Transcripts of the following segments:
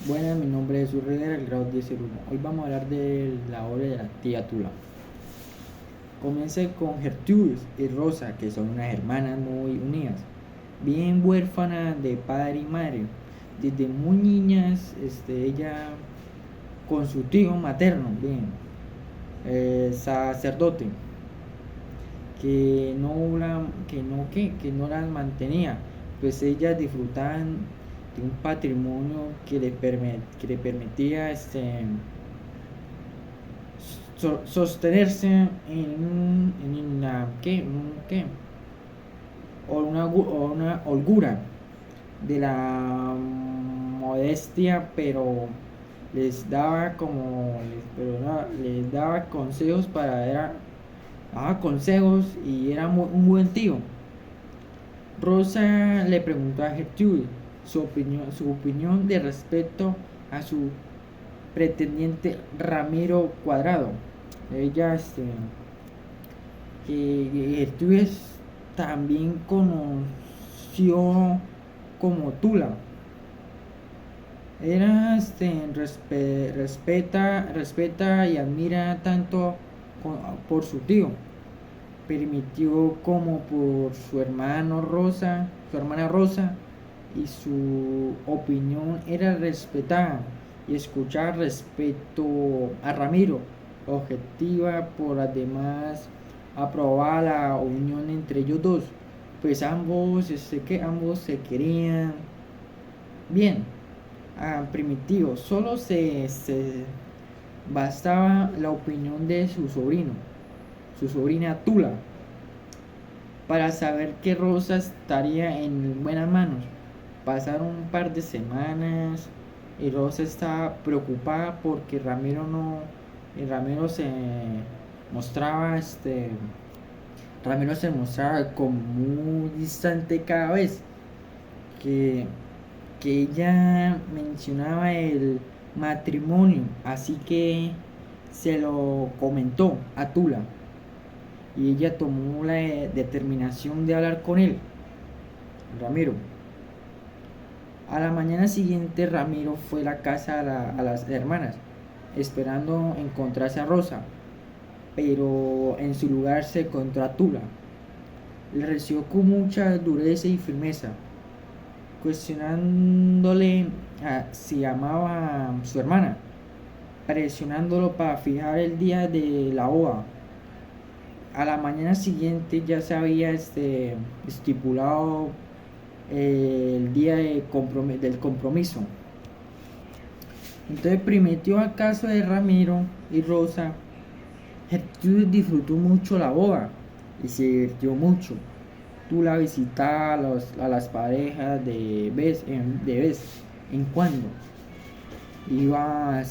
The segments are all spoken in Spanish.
Buenas, mi nombre es Jesús Rivera, el grado 1001. Hoy vamos a hablar de la obra de la tía Tula. Comienza con Gertrudis y Rosa, que son unas hermanas muy unidas, bien huérfanas de padre y madre. Desde muy niñas, ella con su tío materno, bien, sacerdote, que no las mantenía, pues ellas disfrutaban de un patrimonio que le permitía sostenerse en una, o una holgura de la modestia, pero les daba consejos daba consejos y era un buen tío. Rosa le preguntó a Gertrude su opinión de respecto a su pretendiente Ramiro Cuadrado. Ella, que Gertrude también conoció como Tula. Era, respeta y admira tanto por su tío, permitió como por su hermana Rosa, y su opinión era respetada y escuchar respecto a Ramiro, objetiva por además aprobaba la unión entre ellos dos, pues ambos se querían bien. Primitivo, solo se bastaba la opinión de su sobrina Tula, para saber que Rosa estaría en buenas manos. Pasaron un par de semanas y Rosa estaba preocupada porque Ramiro mostraba Ramiro se mostraba como muy distante cada vez que, que ella mencionaba el matrimonio, así que se lo comentó a Tula y ella tomó la determinación de hablar con él, Ramiro. A la mañana siguiente Ramiro fue a la casa a las hermanas, esperando encontrarse a Rosa, pero en su lugar se encontró a Tula. Le recibió con mucha dureza y firmeza, cuestionándole si amaba a su hermana, presionándolo para fijar el día de la boda. A la mañana siguiente ya se había estipulado el día del compromiso. Entonces primitió al caso de Ramiro y Rosa. Gertrude disfrutó mucho la boda y se divirtió mucho. Tú la visitabas a las parejas de vez en cuando. Iba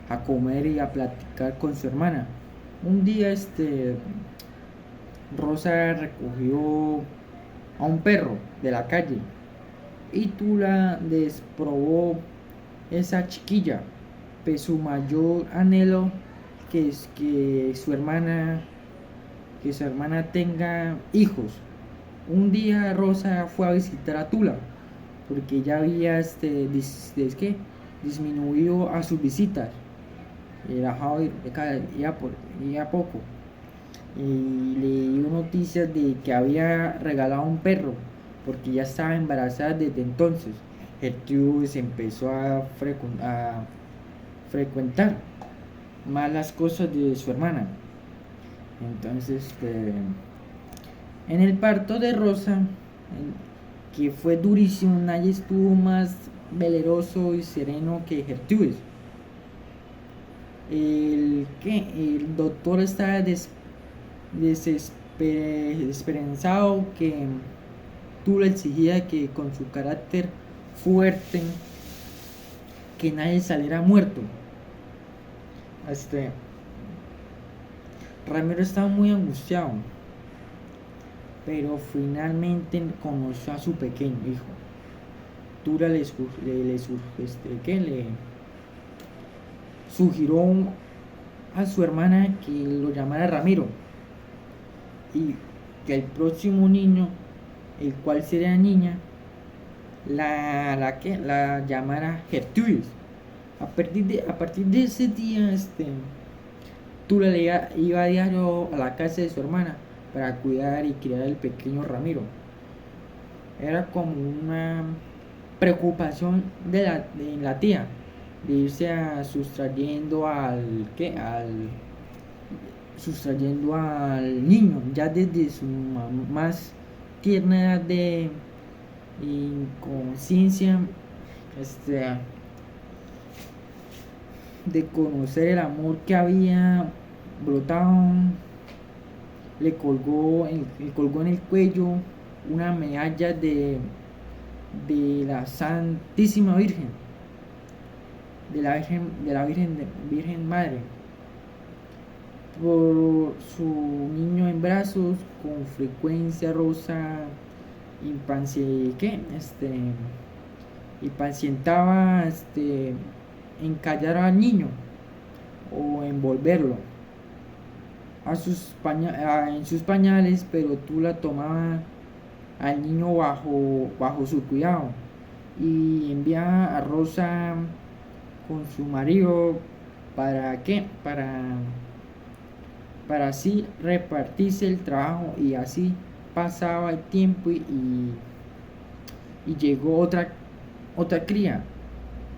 a comer y a platicar con su hermana. Un día Rosa recogió a un perro de la calle y Tula desprobó esa chiquilla, pues su mayor anhelo que es que su hermana tenga hijos. Un día Rosa fue a visitar a Tula porque ya había disminuido a sus visitas, dejado ir ya poco, y le dio noticias de que había regalado un perro porque ya estaba embarazada desde entonces. Gertrude se empezó a frecuentar más las cosas de su hermana. Entonces, en el parto de Rosa, que fue durísimo, nadie estuvo más valeroso y sereno que Gertrude. El doctor estaba desesperanzado que tú le exigía que con su carácter fuerte que nadie saliera muerto. Ramiro estaba muy angustiado, pero finalmente conoció a su pequeño hijo. Tura le sugirió a su hermana que lo llamara Ramiro y que el próximo niño, el cual sería niña, la llamara Gertrudis. A partir de ese día, Tula iba a diario a la casa de su hermana para cuidar y criar al pequeño Ramiro. Era como una preocupación de la tía, de irse sustrayendo sustrayendo al niño ya desde su más tierna edad de inconsciencia, de conocer el amor que había brotado. Le colgó en el cuello una medalla de la Santísima Virgen, de la Virgen Madre, por su niño en brazos. Con frecuencia Rosa impacientaba en callar al niño o envolverlo en sus pañales, pero Tula tomaba al niño bajo su cuidado y enviaba a Rosa con su marido para así repartirse el trabajo, y así pasaba el tiempo y llegó otra cría,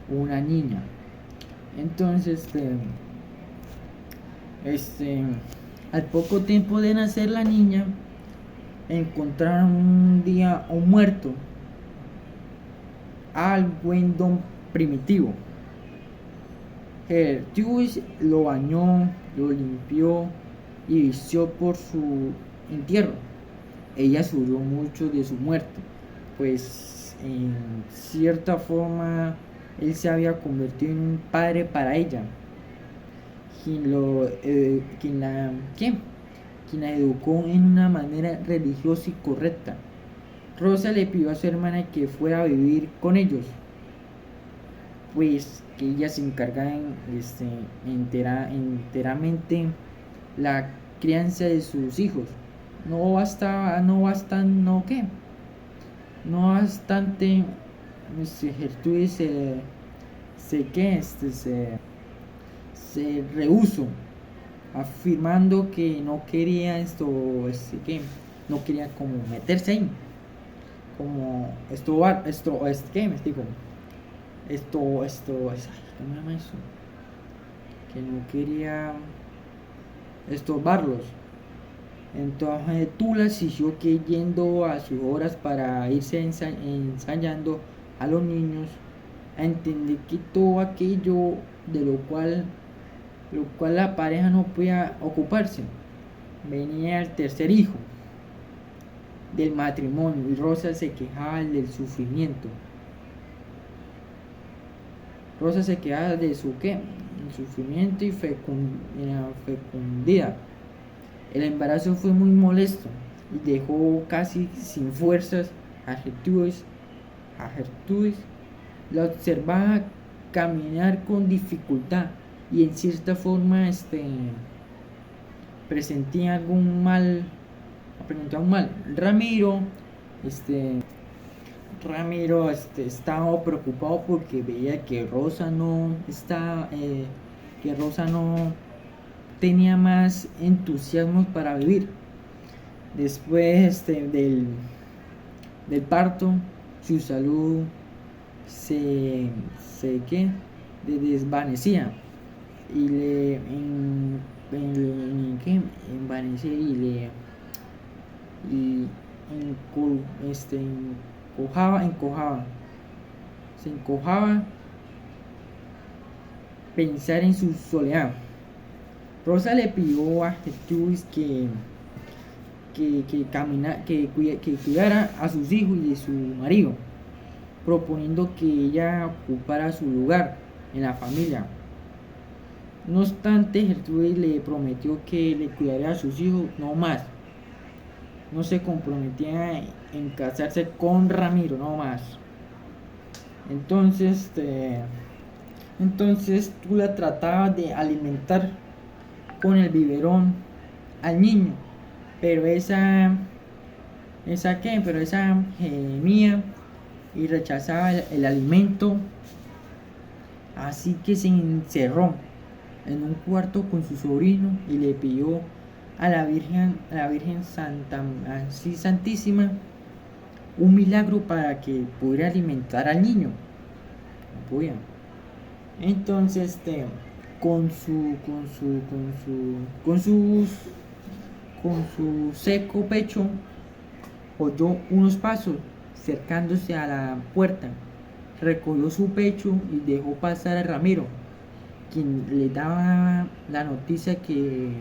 una niña. Entonces al poco tiempo de nacer la niña, encontraron un día un muerto al buen don Primitivo. Gertrudis lo bañó, lo limpió y vistió por su entierro. Ella sufrió mucho de su muerte, pues en cierta forma él se había convertido en un padre para ella, quien la educó en una manera religiosa y correcta. Rosa le pidió a su hermana que fuera a vivir con ellos, pues que ella se encargaba enteramente la crianza de sus hijos. No bastante, Gertrudis se rehusó, afirmando que no quería no quería como meterse ahí, como me explico, ¿cómo se llama eso? Que no quería estorbarlos. Entonces Tula siguió yendo a sus horas para irse ensayando a los niños a entender que todo aquello de lo cual la pareja no podía ocuparse venía el tercer hijo del matrimonio, y Rosa se quejaba del sufrimiento. Rosa se quejaba de su sufrimiento y fecundidad. El embarazo fue muy molesto y dejó casi sin fuerzas a Gertrudis. La observaba caminar con dificultad y en cierta forma presentía un mal. Ramiro estaba preocupado porque veía que Rosa no tenía más entusiasmo para vivir. Después del parto, su salud se desvanecía y se encojaba pensar en su soledad. Rosa le pidió a Jesús que cuidara a sus hijos y de su marido, proponiendo que ella ocupara su lugar en la familia. No obstante, Gertrudis le prometió que le cuidaría a sus hijos, no más. No se comprometía en casarse con Ramiro, no más. Entonces tú la tratabas de alimentar con el biberón al niño, pero esa gemía y rechazaba el alimento, así que se encerró en un cuarto con su sobrino y le pidió a la Virgen Santa, así Santísima, un milagro para que pudiera alimentar al niño. No podía. Entonces, con su, con su, con su, con sus, con su seco pecho, oyó unos pasos acercándose a la puerta. Recogió su pecho y dejó pasar a Ramiro, quien le daba la noticia de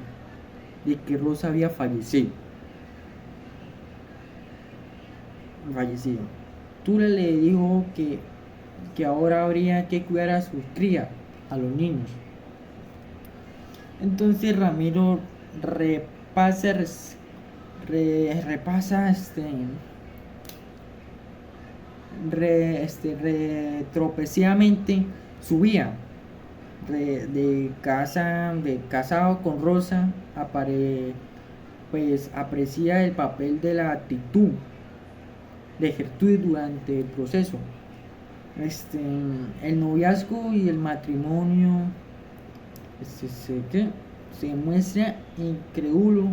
que Rosa había fallecido. Tula le dijo que ahora habría que cuidar a sus crías, a los niños. Entonces Ramiro repasa, repasa retropeciadamente subía de casado con Rosa, pues aprecia el papel de la actitud de Gertrudis durante el proceso. El noviazgo y el matrimonio se muestra incrédulo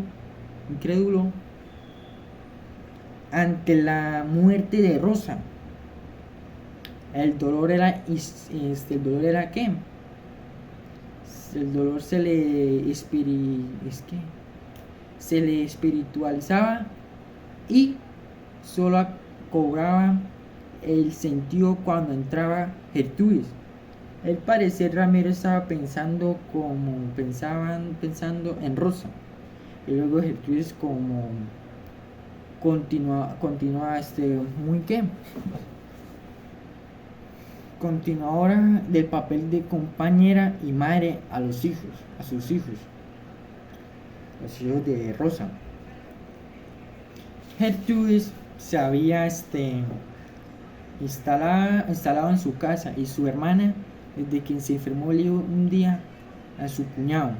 ante la muerte de Rosa. El dolor era ¿qué? El dolor se le espiritualizaba y solo cobraba el sentido cuando entraba Gertrudis. Al parecer Ramiro estaba pensando en Rosa, y luego Gertrudis como continúa continuadora del papel de compañera y madre a sus hijos de Rosa. Gertrudis se había instalado en su casa, y su hermana, desde que se enfermó, le dijo un día a su cuñado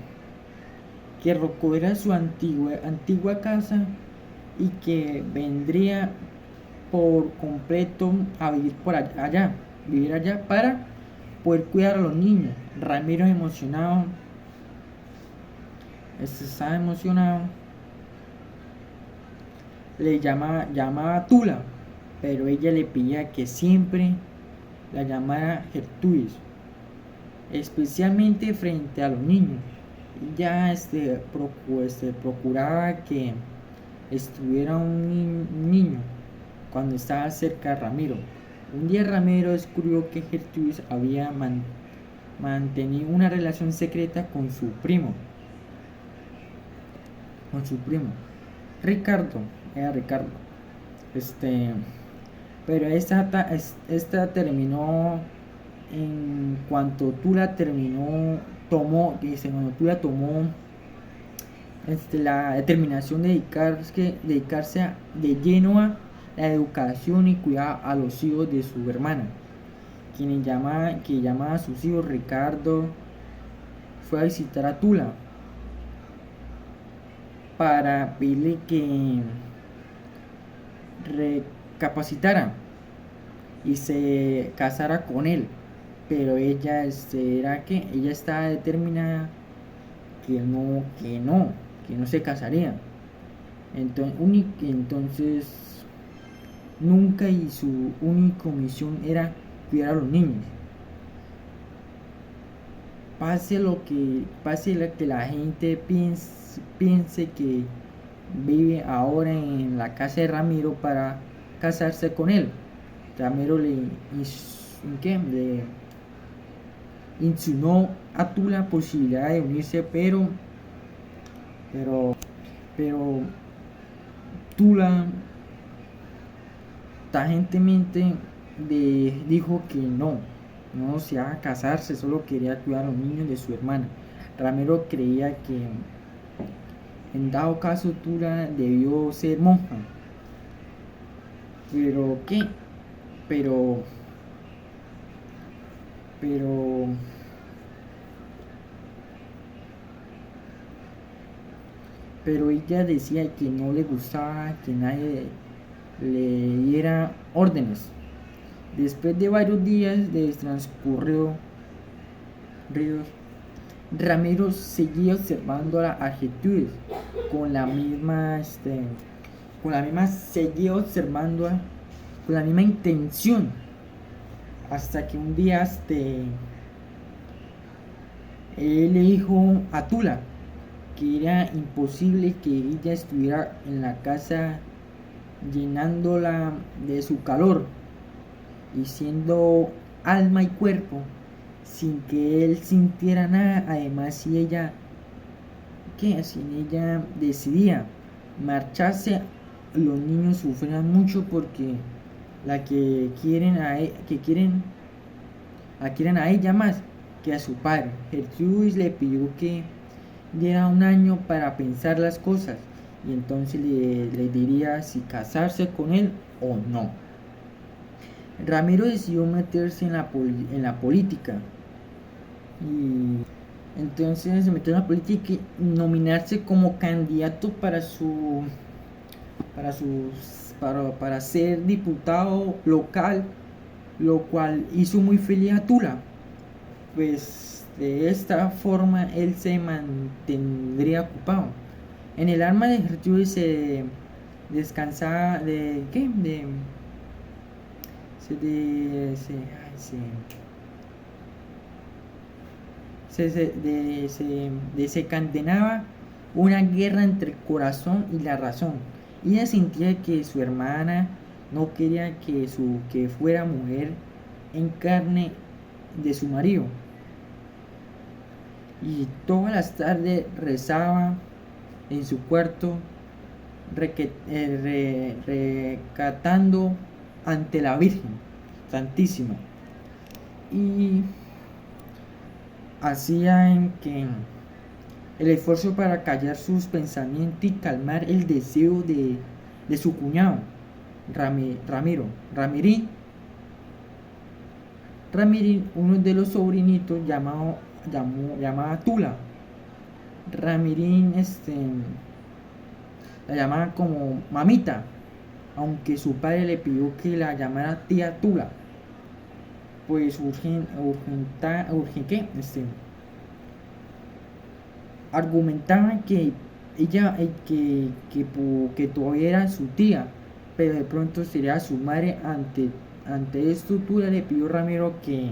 que recogiera su antigua casa y que vendría por completo a vivir allá para poder cuidar a los niños. Ramiro estaba emocionado, le llamaba a Tula, pero ella le pedía que siempre la llamara Gertrudis, especialmente frente a los niños. Ya procuraba que estuviera un niño cuando estaba cerca de Ramiro. Un día Ramiro descubrió que Gertrudis había mantenido una relación secreta con su primo. Ricardo. Pero esta terminó en cuanto Tula tomó la determinación de dedicarse de lleno a la educación y cuidar a los hijos de su hermana, que llamaba a sus hijos. Ricardo fue a visitar a Tula para pedirle que recapacitara y se casara con él, pero ella ella estaba determinada que no se casaría. Entonces nunca, y su única misión era cuidar a los niños. Pase lo que la gente piense que vive ahora en la casa de Ramiro para casarse con él. Ramiro le insinuó a Tula la posibilidad de unirse, pero Tula tajantemente dijo que no se iba a casarse, solo quería cuidar a los niños de su hermana. Ramiro creía que en dado caso Tula debió ser monja, pero ella decía que no le gustaba que nadie le diera órdenes. Después de varios días de transcurrido, Ramiro seguía observando a Gertrudis con la misma, seguía observando con la misma intención, hasta que un día él le dijo a Tula que era imposible que ella estuviera en la casa llenándola de su calor y siendo alma y cuerpo sin que él sintiera nada. Además, si ella decidía marcharse, los niños sufrían mucho porque la que quieren a ella más que a su padre. Gertrudis le pidió que diera un año para pensar las cosas y entonces le diría si casarse con él o no. Ramiro decidió meterse en la política y entonces se metió en la política y nominarse como candidato para ser diputado local, lo cual hizo muy feliz a Tula, pues de esta forma él se mantendría ocupado. En el alma de Gertrudis se descansaba desencadenaba una guerra entre el corazón y la razón. Ella sentía que su hermana no quería que fuera mujer en carne de su marido, y todas las tardes rezaba en su cuarto recatando ante la Virgen Santísima, y hacía el esfuerzo para callar sus pensamientos y calmar el deseo de su cuñado Ramirín, uno de los sobrinitos llamaba Tula. Ramirín la llamaba como mamita, aunque su padre le pidió que la llamara tía Tula, pues argumentaban que ella que todavía era su tía, pero de pronto sería su madre. Ante esto, Tula le pidió a Ramiro que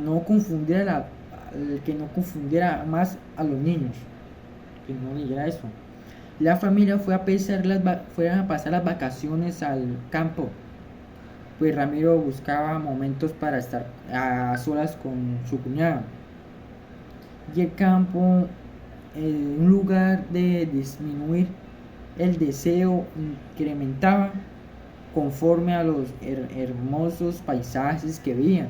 no confundiera más a los niños, que no dijera eso. La familia fue a pasar las vacaciones al campo, pues Ramiro buscaba momentos para estar a solas con su cuñada. Y el campo, en lugar de disminuir, el deseo incrementaba conforme a los hermosos paisajes que veía.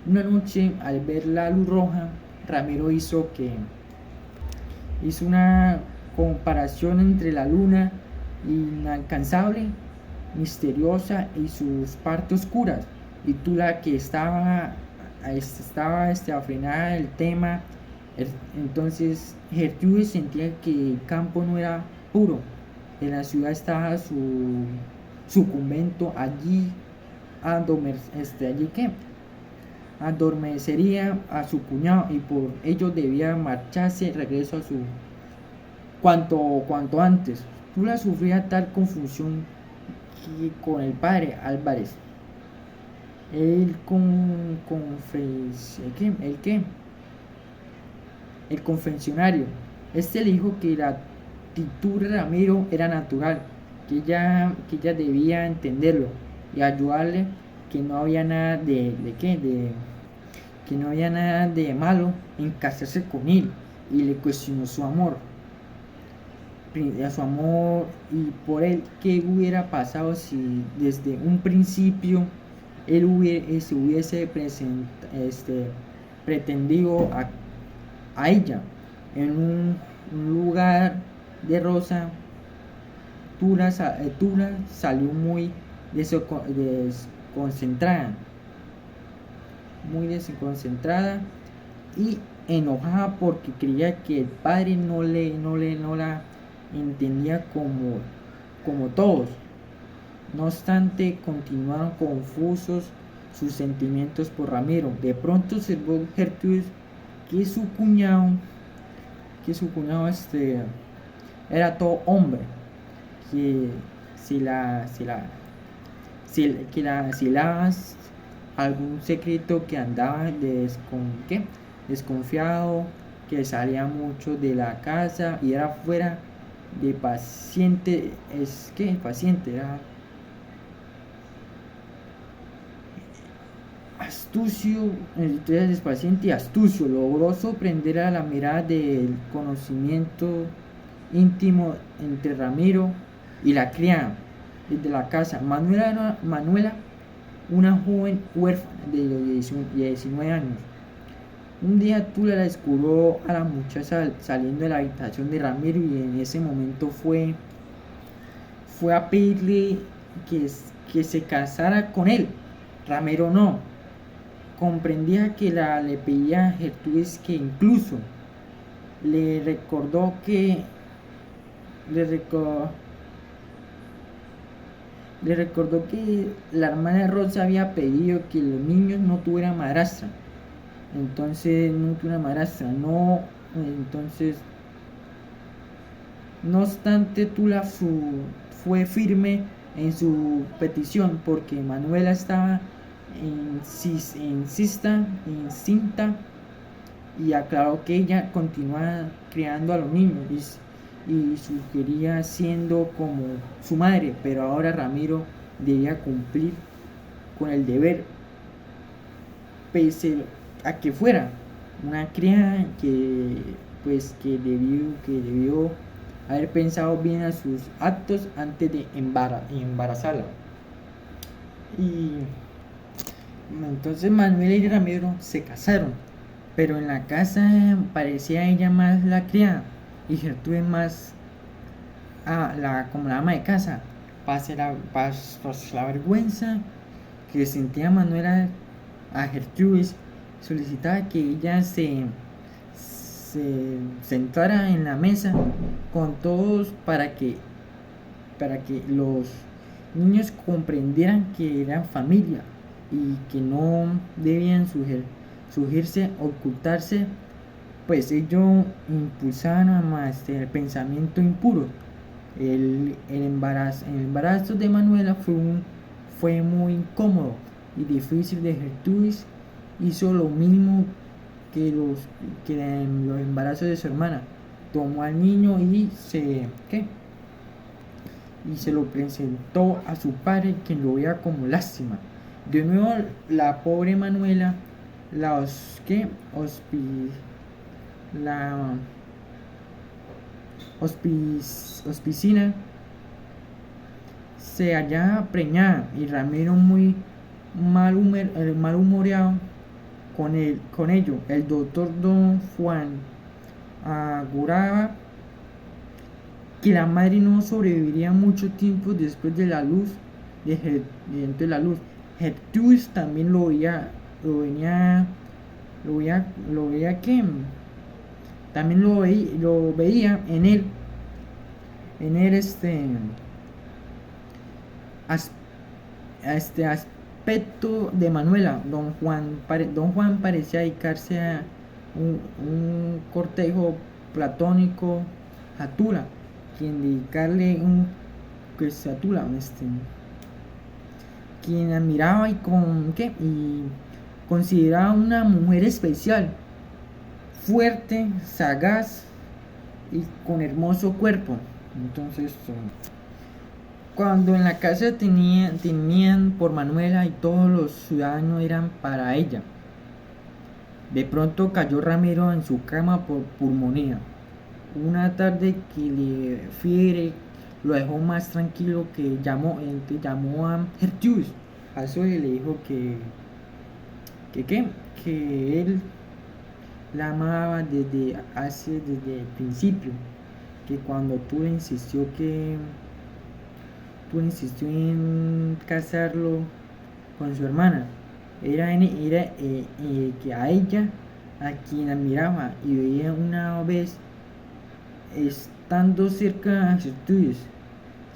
Una noche, al ver la luz roja, Ramiro hizo una comparación entre la luna inalcanzable, misteriosa, y sus partes oscuras, y Tula, que estaba afrenada del tema. Entonces Gertrudis sentía que el campo no era puro, en la ciudad estaba su convento. Allí adormecería a su cuñado, y por ello debía marcharse regreso a su cuanto antes. Tula sufría tal confusión que con el padre Álvarez, el confesionario, le dijo que la actitud de Ramiro era natural, que ella debía entenderlo y ayudarle, que no había nada que no había nada de malo en casarse con él, y le cuestionó su amor y por él. ¿Qué hubiera pasado si desde un principio él se hubiese pretendido a ella en un lugar de rosa? Tula salió muy desconcentrada y enojada, porque creía que el padre no la entendía como todos. No obstante, continuaron confusos sus sentimientos por Ramiro. De pronto observó Gertrudis que su cuñado, era todo hombre, que si la algún secreto, que andaba desconfiado, que salía mucho de la casa y era fuera de paciente, era astucio, entonces paciente y astucio, logró sorprender a la mirada del conocimiento íntimo entre Ramiro y la criada desde la casa. Manuela, una joven huérfana de 19 años. Un día Tula la descubrió a la muchacha saliendo de la habitación de Ramiro y en ese momento fue a pedirle que se casara con él. Ramiro no comprendía que le pedía a Gertrudis, que incluso le recordó que la hermana Rosa había pedido que los niños no tuvieran madrastra. Entonces no obstante, Tula fue firme en su petición, porque Manuela estaba encinta, y aclaró que ella continuaba criando a los niños y sugería siendo como su madre, pero ahora Ramiro debía cumplir con el deber, pese a que fuera una criada que debió haber pensado bien a sus actos antes de embarazarla. Y entonces Manuela y Ramiro se casaron, pero en la casa parecía ella más la criada y Gertrude más como la ama de casa. Pase la vergüenza que sentía Manuela a Gertrude, solicitaba que ella se sentara en la mesa con todos para que los niños comprendieran que eran familia y que no debían surgirse, ocultarse, pues ellos impulsaban a más el pensamiento impuro. El embarazo de Manuela fue muy incómodo y difícil. De Gertrudis hizo lo mismo que en los embarazos de su hermana. Tomó al niño y se lo presentó a su padre, quien lo veía como lástima. De nuevo, la pobre Manuela, la hospicina, se hallaba preñada, y Ramiro, muy malhumorado con ello. El doctor Don Juan auguraba que la madre no sobreviviría mucho tiempo después de la luz. Gertrudis también lo veía en él aspecto de Manuela. Don Juan parecía dedicarse a un cortejo platónico a Tula, quien admiraba y consideraba una mujer especial, fuerte, sagaz y con hermoso cuerpo. Entonces, cuando en la casa tenían por Manuela y todos los ciudadanos eran para ella, de pronto cayó Ramiro en su cama por pulmonía. Una tarde que le fiebre lo dejó más tranquilo, que llamó a Gertrudis a eso, y le dijo que él la amaba desde el principio, que cuando tú le insistió en casarlo con su hermana, era que a ella, a quien admiraba y veía una vez estando cerca a Gertrudis,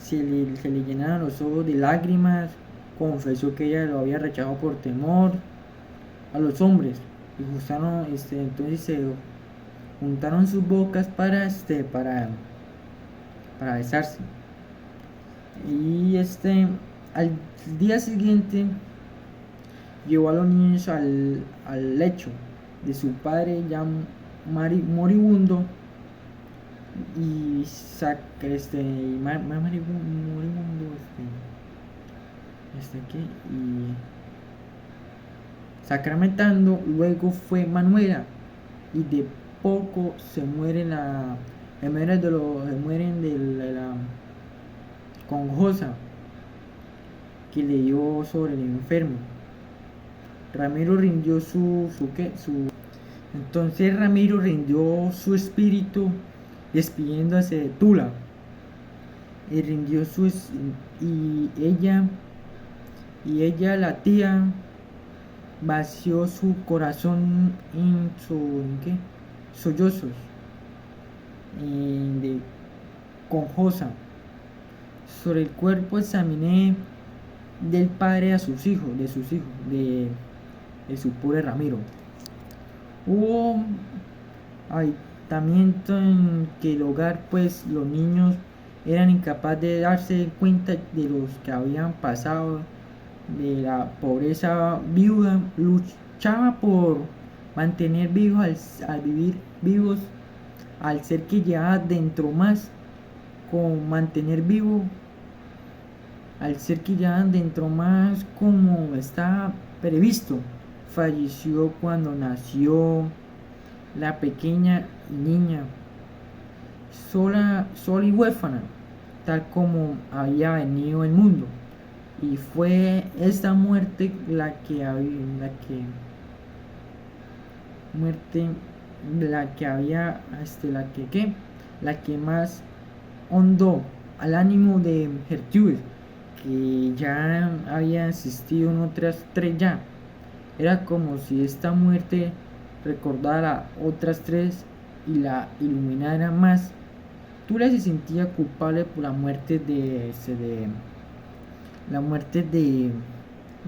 se le llenaron los ojos de lágrimas, confesó que ella lo había rechazado por temor a los hombres, y entonces se juntaron sus bocas para besarse. Y al día siguiente llevó a los niños al lecho de su padre ya moribundo, y y sacramentando. Luego fue Manuela, y de poco se mueren de la congoja que le dio sobre el enfermo. Ramiro rindió entonces Ramiro rindió su espíritu despidiéndose de Tula, y rindió y ella, la tía, vació su corazón en sollozos de congoja. Sobre el cuerpo examiné del padre a sus hijos, de su pobre Ramiro. Hubo aislamiento en que el hogar, pues los niños eran incapaces de darse cuenta de los que habían pasado de la pobreza. Viuda luchaba por mantener vivos al vivir vivos al ser que llevaba dentro más, con mantener vivo al ser que llevaba dentro más como estaba previsto. Falleció cuando nació la pequeña niña, sola y huérfana, tal como había venido al mundo. Y fue esta muerte la que más hondó al ánimo de Gertrude, que ya había asistido en otras tres ya. Era como si esta muerte recordara otras tres y la iluminara más. Tula se sentía culpable por la muerte de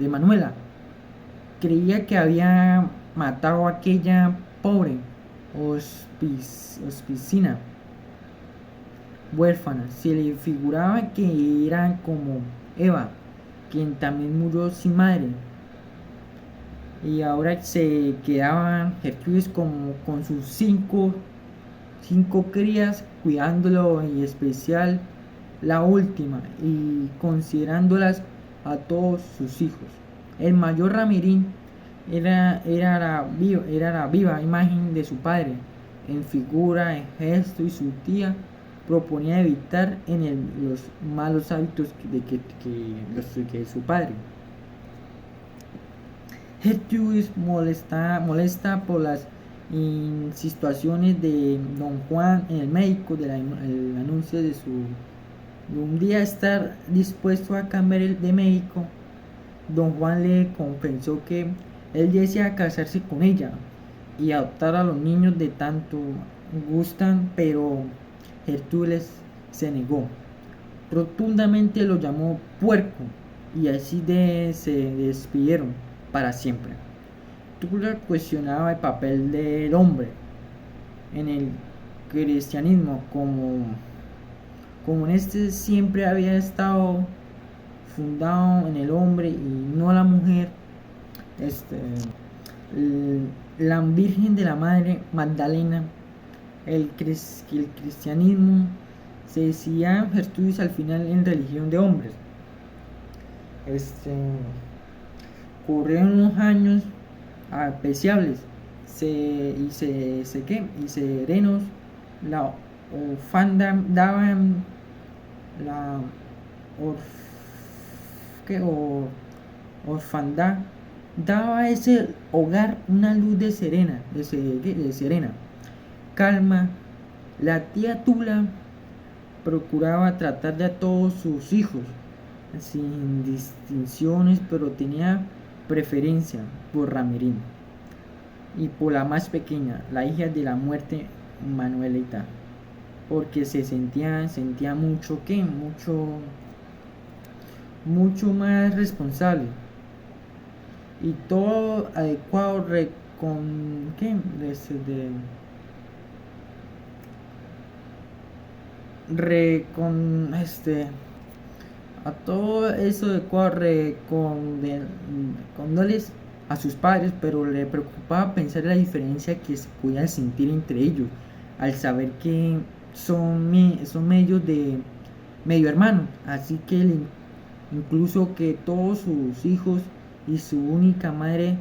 Manuela. Creía que había matado a aquella pobre hospicina huérfana. Se le figuraba que era como Eva, quien también murió sin madre, y ahora se quedaba Gertrudis con sus cinco crías, cuidándolo, en especial la última, y considerándolas a todos sus hijos. El mayor Ramirín era la viva imagen de su padre, en figura, en gesto, y su tía proponía evitar en él los malos hábitos que su padre. Gertrudis, molesta por las insinuaciones de don Juan, el médico, el anuncio de un día estar dispuesto a cambiar de médico. Don Juan le confesó que él deseaba casarse con ella y adoptar a los niños de tanto gustan, pero Gertrudis se negó. Rotundamente lo llamó puerco, y así se despidieron para siempre. Tula cuestionaba el papel del hombre en el cristianismo, como en siempre había estado fundado en el hombre y no la mujer. La Virgen de la Madre Magdalena, el cristianismo, se decía Gertrudis al final en religión de hombres. Corrieron unos años apreciables y serenos. La orfandad daba a ese hogar una luz de serena calma. La tía Tula procuraba tratar de a todos sus hijos sin distinciones, pero tenía preferencia por Ramirín y por la más pequeña, la hija de la muerte, Manuelita. porque sentía mucho más responsable y todo adecuado con qué con a todo eso adecuado condoles a sus padres, pero le preocupaba pensar la diferencia que se podía sentir entre ellos al saber que son medios de medio hermano, así que incluso que todos sus hijos y su única madre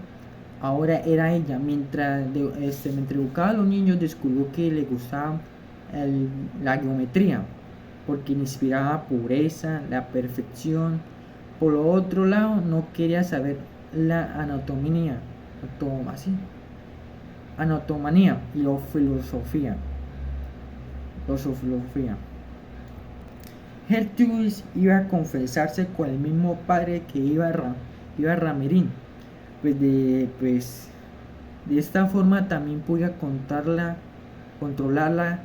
ahora era ella. Mientras educaba a los niños, descubrió que le gustaba la geometría porque le inspiraba pureza, la perfección. Por lo otro lado, no quería saber la anatomía y la filosofía. Gertrudis iba a confesarse con el mismo padre que iba Ramirín, pues de esta forma también podía controlar la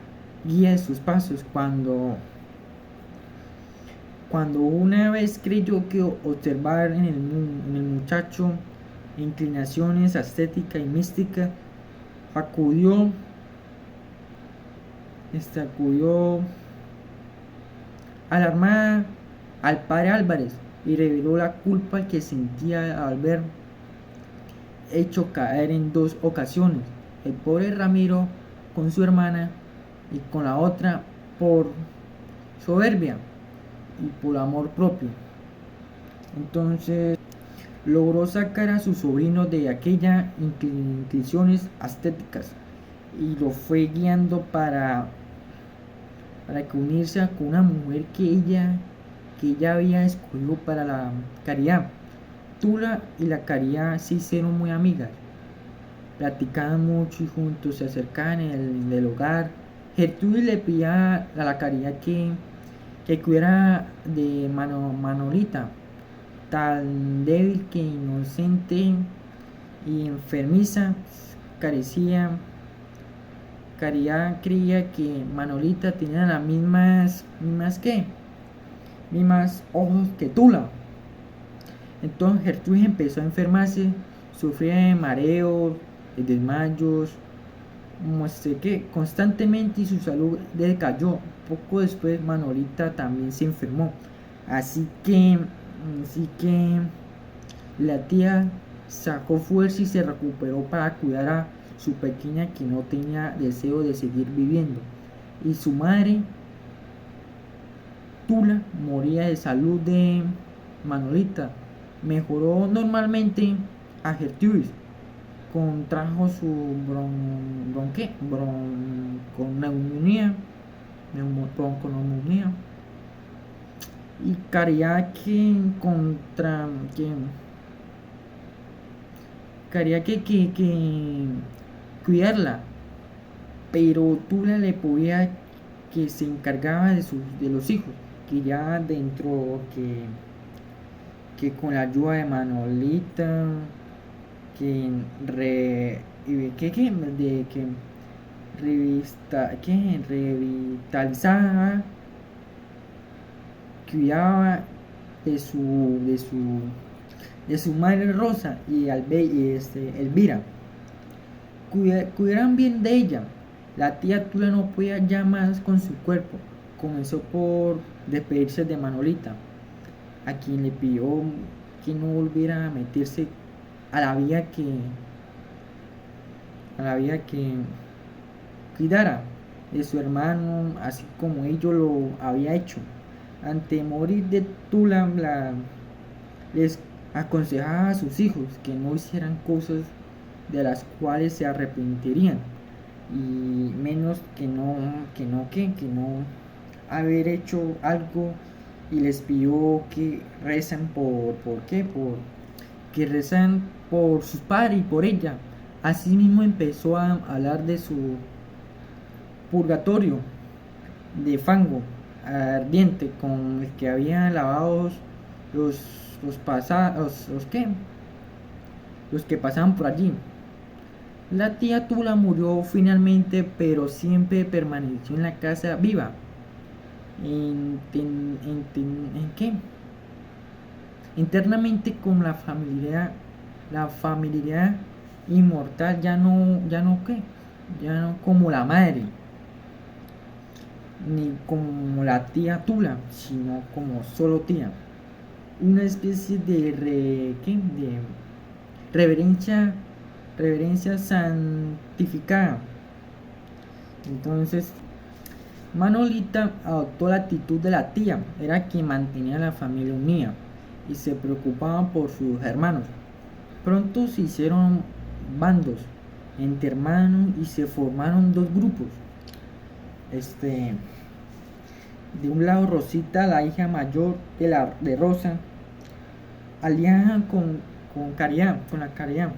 guía de sus pasos. Cuando una vez creyó que observar en el muchacho inclinaciones ascética y mística, acudió alarmada al padre Álvarez y reveló la culpa que sentía al ver hecho caer en 2 ocasiones el pobre Ramiro con su hermana y con la otra por soberbia y por amor propio. Entonces logró sacar a su sobrino de aquellas inclinaciones estéticas y lo fue guiando para que unirse con una mujer que ella había escogido para la caridad. Tula y la caridad se hicieron muy amigas, platicaban mucho y juntos se acercaban en el hogar. Gertrudis le pedía a la caridad que cuidara de Manolita, tan débil que inocente y enfermiza. Caridad creía que Manolita tenía las mismas ojos que Tula. Entonces Gertrudis empezó a enfermarse, sufría de mareos, de desmayos, constantemente, y su salud decayó. Poco después Manolita también se enfermó, así que la tía sacó fuerza y se recuperó para cuidar a su pequeña, que no tenía deseo de seguir viviendo, y su madre Tula moría de salud de Manolita. Mejoró normalmente a Gertrudis, contrajo su bronconeumonía y caridad que cuidarla, pero Tula le podía que se encargaba de los hijos, que ya dentro que con la ayuda de Manolita que revitalizaba, cuidaba de su madre Rosa y Elvira, cuidaran bien de ella. La tía Tula no podía ya más con su cuerpo. Comenzó por despedirse de Manolita, a quien le pidió que no volviera a meterse a la vida que cuidara de su hermano, así como ello lo había hecho. Ante morir de Tula, les aconsejaba a sus hijos que no hicieran cosas de las cuales se arrepentirían, y menos que no haber hecho algo, y les pidió que recen que rezan por sus padres y por ella. Asimismo empezó a hablar de su purgatorio de fango ardiente con el que había lavado los que pasaban por allí. La tía Tula murió finalmente, pero siempre permaneció en la casa viva. ¿En qué? Internamente con la familiaridad inmortal, ya no como la madre, ni como la tía Tula, sino como solo tía. Una especie de, de reverencia, reverencia santificada. Entonces, Manolita adoptó la actitud de la tía, era quien mantenía a la familia unida y se preocupaba por sus hermanos. Pronto se hicieron bandos entre hermanos y se formaron dos grupos. De un lado Rosita, la hija mayor de Rosa, aliada con la Caridad,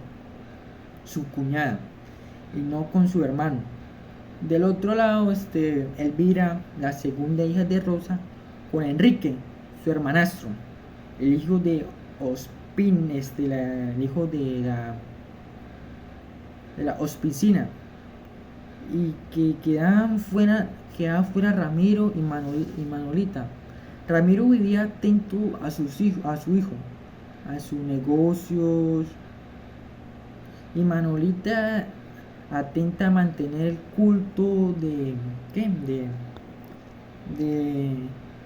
su cuñada, y no con su hermano. Del otro lado, Elvira, la segunda hija de Rosa, con Enrique, su hermanastro, el hijo de Ospin, el hijo de la Hospicina, y que quedaba fuera Ramiro y Manolita. Ramiro vivía atento a su hijo, a sus negocios, y Manolita atenta a mantener el culto de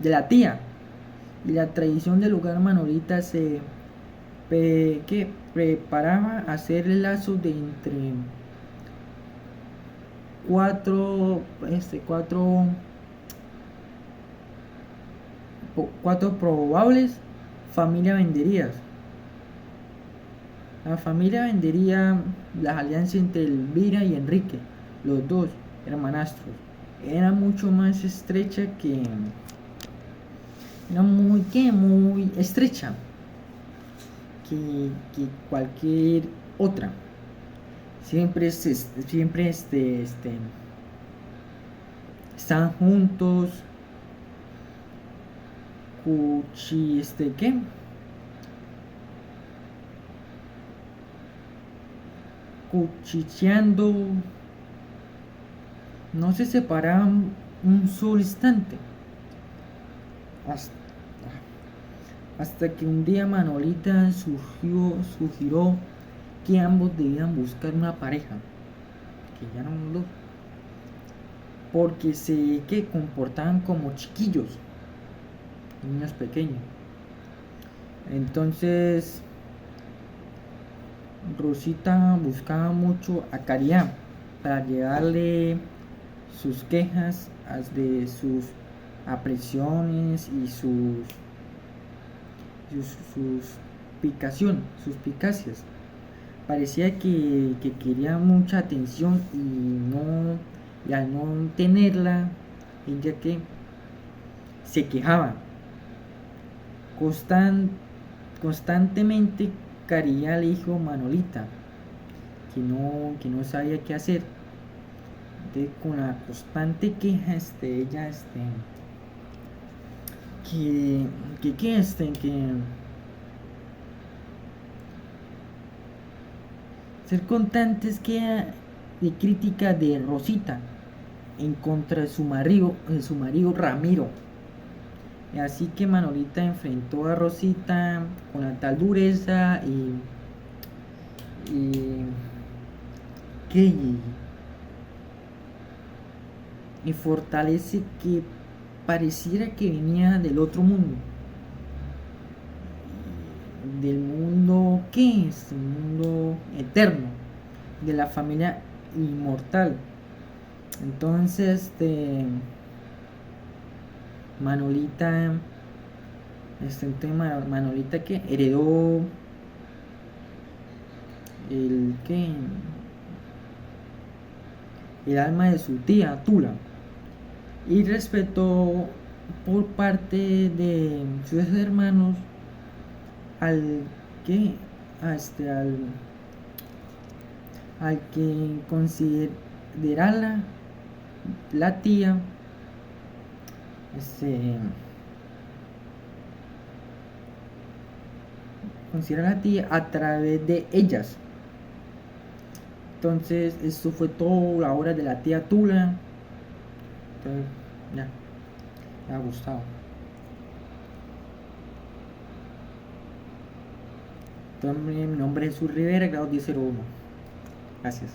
la tía. Y la tradición del hogar Manolita preparaba a hacer el lazo de entre cuatro, cuatro probables familias venderías. La familia vendería las alianzas entre Elvira y Enrique, los dos hermanastros. Era mucho más estrecha era muy estrecha que cualquier otra. Siempre están juntos, cuchicheando, no se separaban un solo instante. Hasta que un día Manolita sugirió que ambos debían buscar una pareja, que ya eran dos, porque se comportaban como chiquillos, niños pequeños. Entonces Rosita buscaba mucho a Caridad para llevarle sus quejas de sus apresiones y sus picacias. Parecía que quería mucha atención y al no tenerla, ella que se quejaba. Constantemente Caridad le dijo Manolita que no sabía qué hacer. Con la constante queja, ella ser constantes que de crítica de Rosita en contra de su marido Ramiro. Y así que Manolita enfrentó a Rosita con la tal dureza y fortalece que pareciera que venía del otro mundo. Del mundo que es el mundo eterno, de la familia inmortal. Entonces Manolita Manolita que heredó el alma de su tía Tula y respetó por parte de sus hermanos al que considerarla la tía considera la tía a través de ellas. Entonces, eso fue todo la obra de la tía Tula. Entonces, ya, me ha gustado. Entonces, mi nombre es Jesús Rivera, grado 1001. Gracias.